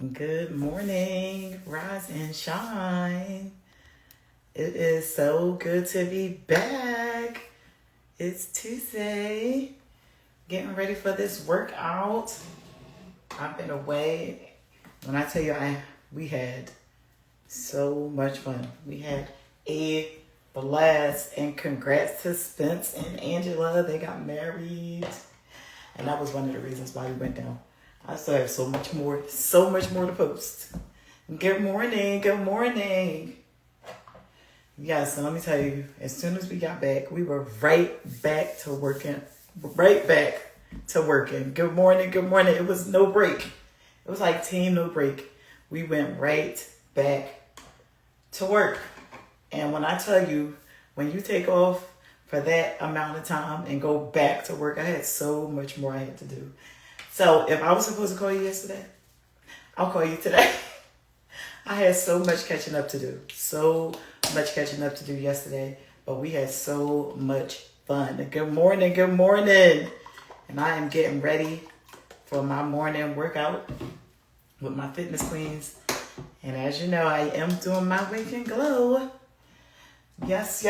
Good morning, rise and shine. It is so good to be back. It's Tuesday, getting ready for this workout. I've been away. When I tell you, we had so much fun. We had a blast, and congrats to Spence and Angela. They got married, and that was one of the reasons why we went down. I still have so much more to post. Good morning, good morning. Yes, and let me tell you, as soon as we got back, we were right back to working. Good morning, good morning. It was no break. It was like team no break. We went right back to work. And when I tell you, when you take off for that amount of time and go back to work, I had so much more I had to do. So if I was supposed to call you yesterday, I'll call you today. I had so much catching up to do. So much catching up to do yesterday. But we had so much fun. Good morning, good morning. And I am getting ready for my morning workout with my fitness queens. And as you know, I am doing my Wake and Glow. Yes.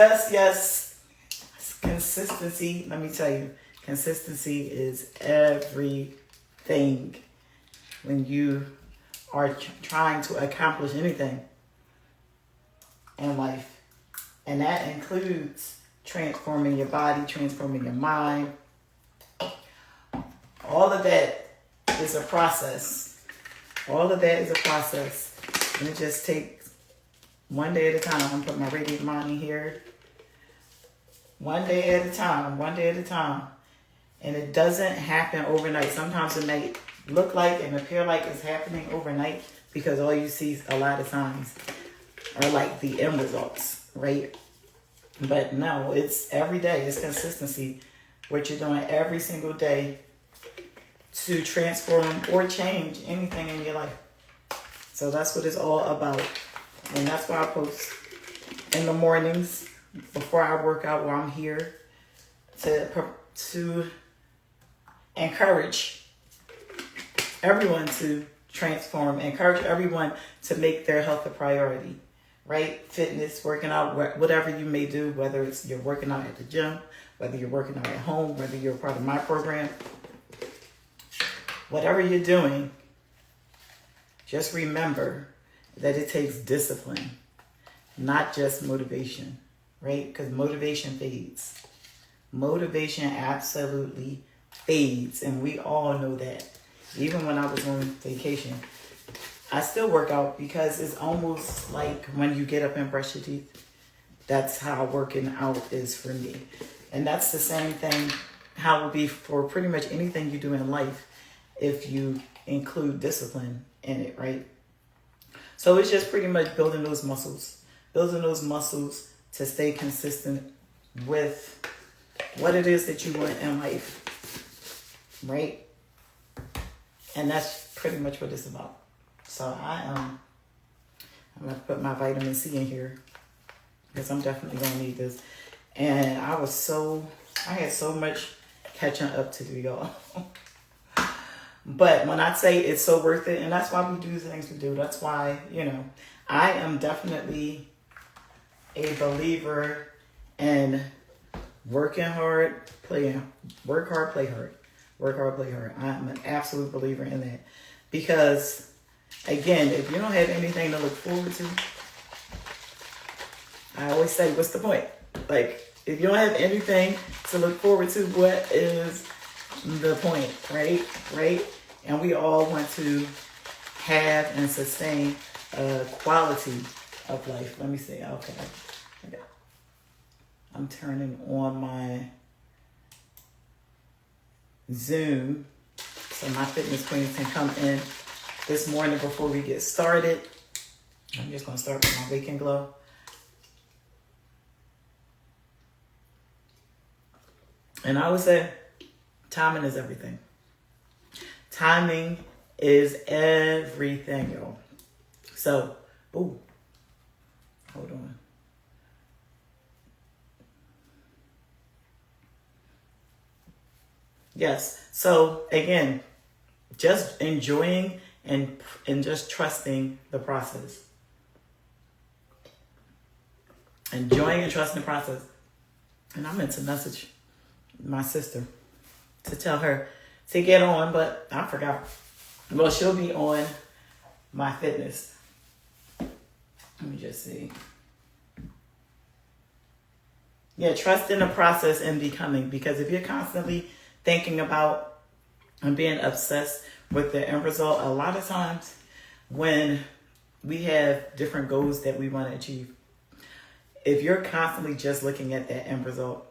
Consistency, let me tell you, consistency is everything when you are trying to accomplish anything in life. And that includes transforming your body, transforming your mind. All of that is a process. And it just takes one day at a time. I'm going to put my Radiant Mind in here. One day at a time. And it doesn't happen overnight. Sometimes it may look like and appear like it's happening overnight because all you see a lot of times are like the end results, right? But no, it's every day. It's consistency. What you're doing every single day to transform or change anything in your life. So that's what it's all about. And that's why I post in the mornings before I work out, where I'm here to encourage everyone to transform, encourage everyone to make their health a priority, right? Fitness, working out, whatever you may do, whether it's you're working out at the gym, whether you're working out at home, whether you're a part of my program, whatever you're doing, just remember that it takes discipline, not just motivation, right? Because motivation fades. Motivation absolutely fades, and we all know that. Even when I was on vacation, I still work out because it's almost like when you get up and brush your teeth. That's how working out is for me. And that's the same thing how it will be for pretty much anything you do in life if you include discipline in it, right? So it's just pretty much building those muscles to stay consistent with what it is that you want in life, right? And that's pretty much what it's about. So I'm going to put my vitamin C in here because I'm definitely going to need this. And I had so much catching up to do, y'all. But when I say it's so worth it, and that's why we do the things we do. That's why, I am definitely a believer in working hard, work hard, play hard. Work hard, play hard. I'm an absolute believer in that. Because, again, if you don't have anything to look forward to, I always say, what's the point? Like, if you don't have anything to look forward to, what is the point, right? And we all want to have and sustain a quality of life. Let me see. Okay. I'm turning on my Zoom so my fitness queens can come in this morning before we get started. I'm just going to start with my Wake and Glow. And I would say timing is everything. Timing is everything, y'all. So, hold on. Yes. So again, just enjoying and just trusting the process. Enjoying and trusting the process. And I meant to message my sister to tell her to get on, but I forgot. Well, she'll be on my fitness. Let me just see. Yeah, trust in the process and becoming. Because if you're constantly thinking about and being obsessed with the end result, a lot of times when we have different goals that we want to achieve, if you're constantly just looking at that end result,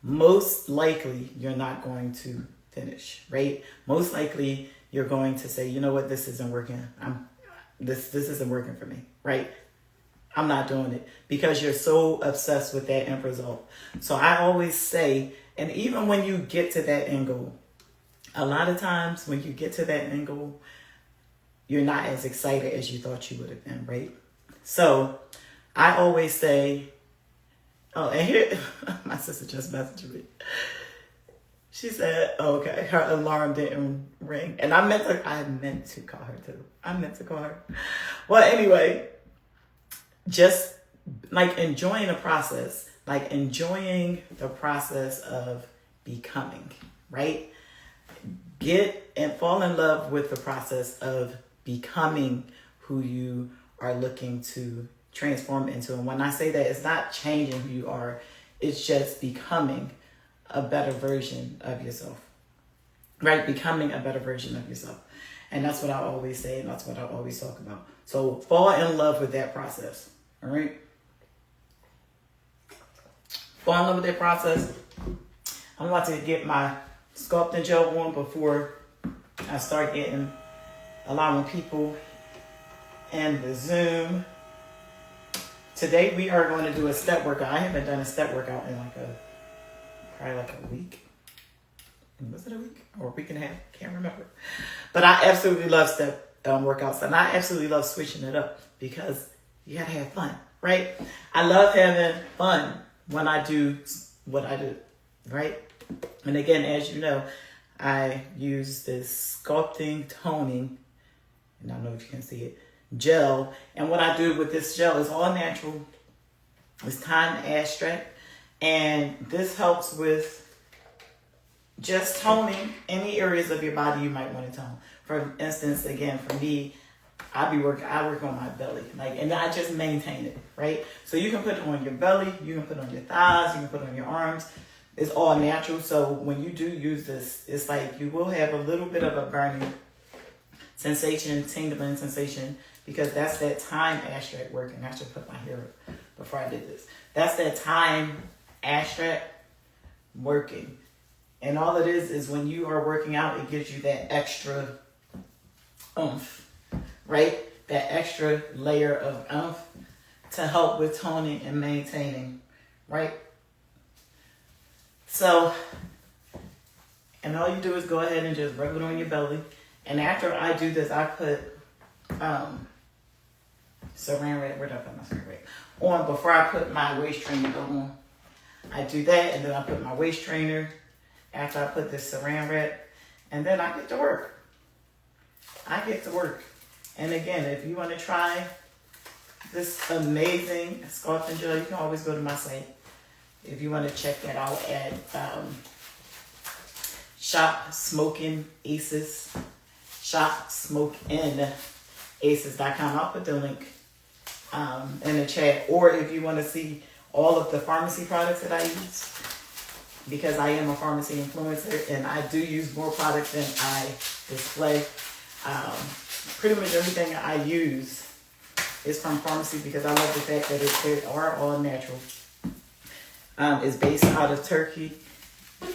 most likely you're not going to finish, right? Most likely you're going to say, you know what, this isn't working. This isn't working for me, right? I'm not doing it, because you're so obsessed with that end result. So I always say, and even when you get to that end goal, a lot of times when you get to that end goal, you're not as excited as you thought you would have been, right? So I always say, oh, and here, my sister just messaged me. She said, oh, okay, her alarm didn't ring. And I meant to call her too. I meant to call her. Well, anyway, just like enjoying the process, like enjoying the process of becoming, right? Get and fall in love with the process of becoming who you are looking to transform into. And when I say that, it's not changing who you are, it's just becoming a better version of yourself, right? Becoming a better version of yourself. And that's what I always say, and that's what I always talk about. So fall in love with that process, all right? Fall in love with that process. I'm about to get my sculpting gel on before I start allowing people in the Zoom. Today we are going to do a step workout. I haven't done a step workout in probably a week. Was it a week or a week and a half? Can't remember. But I absolutely love step workouts, and I absolutely love switching it up because you gotta have fun, right? I love having fun when I do what I do, right? And again, as you know, I use this sculpting toning, and I don't know if you can see it, gel. And what I do with this gel is all natural. It's time abstract. And this helps with just toning any areas of your body you might want to tone. For instance, again, for me, I work on my belly, and I just maintain it, right? So you can put it on your belly, you can put it on your thighs, you can put it on your arms. It's all natural. So when you do use this, it's like you will have a little bit of a burning sensation, tingling sensation, because that's that time abstract working. I should put my hair up before I did this. That's that time abstract working. And all it is when you are working out, it gives you that extra oomph, right? That extra layer of oomph to help with toning and maintaining, right? So, and all you do is go ahead and just rub it on your belly. And after I do this, I put saran wrap. Where did I put my saran wrap? On before I put my waist trainer on. I do that, and then I put my waist trainer after I put this saran wrap, and then I get to work. And again, if you want to try this amazing sculpting gel, you can always go to my site. If you want to check that out at shopsmokingaces.com. I'll put the link in the chat. Or if you want to see all of the pharmacy products that I use, because I am a pharmacy influencer and I do use more products than I display. Pretty much everything I use is from pharmacy because I love the fact that they are all natural. It's based out of Turkey,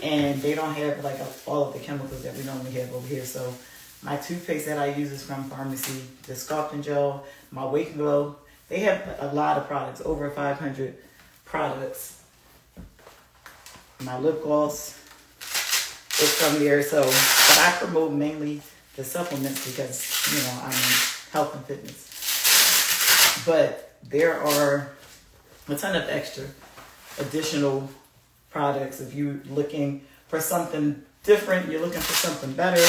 and they don't have all of the chemicals that we normally have over here. So my toothpaste that I use is from pharmacy. The sculpting gel, my Wake Glow, they have a lot of products, over 500 products. My lip gloss is from there. So, but I promote mainly the supplements because, I'm in health and fitness. But there are a ton of additional products. If you're looking for something different, you're looking for something better,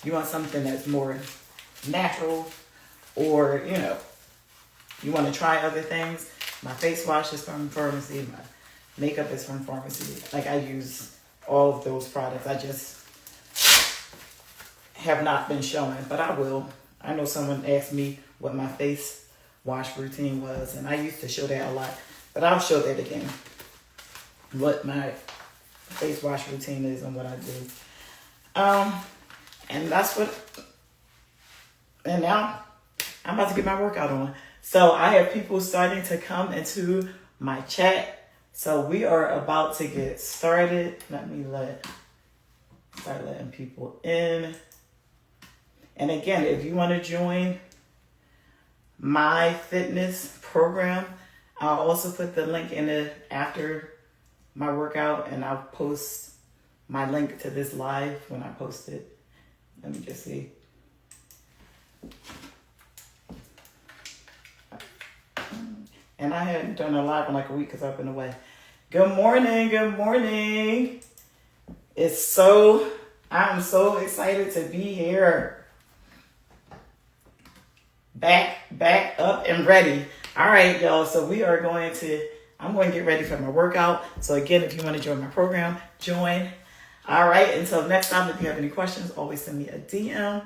you want something that's more natural, or, you want to try other things, my face wash is from Pharmacy. My makeup is from Pharmacy. Like, I use all of those products. I just have not been showing, but I will. I know someone asked me what my face wash routine was, and I used to show that a lot, but I'll show that again. What my face wash routine is and what I do. And that's what, and now I'm about to get my workout on. So I have people starting to come into my chat. So we are about to get started. Let me start letting people in. And again, if you want to join my fitness program, I'll also put the link in it after my workout, and I'll post my link to this live when I post it. Let me just see. And I hadn't done a live in like a week because I've been away. Good morning, good morning. I'm so excited to be here. Back up and ready. All right, y'all. So I'm going to get ready for my workout. So again, if you want to join my program, join. All right. Until next time, if you have any questions, always send me a DM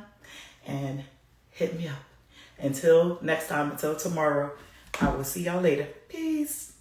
and hit me up. Until next time, until tomorrow, I will see y'all later. Peace.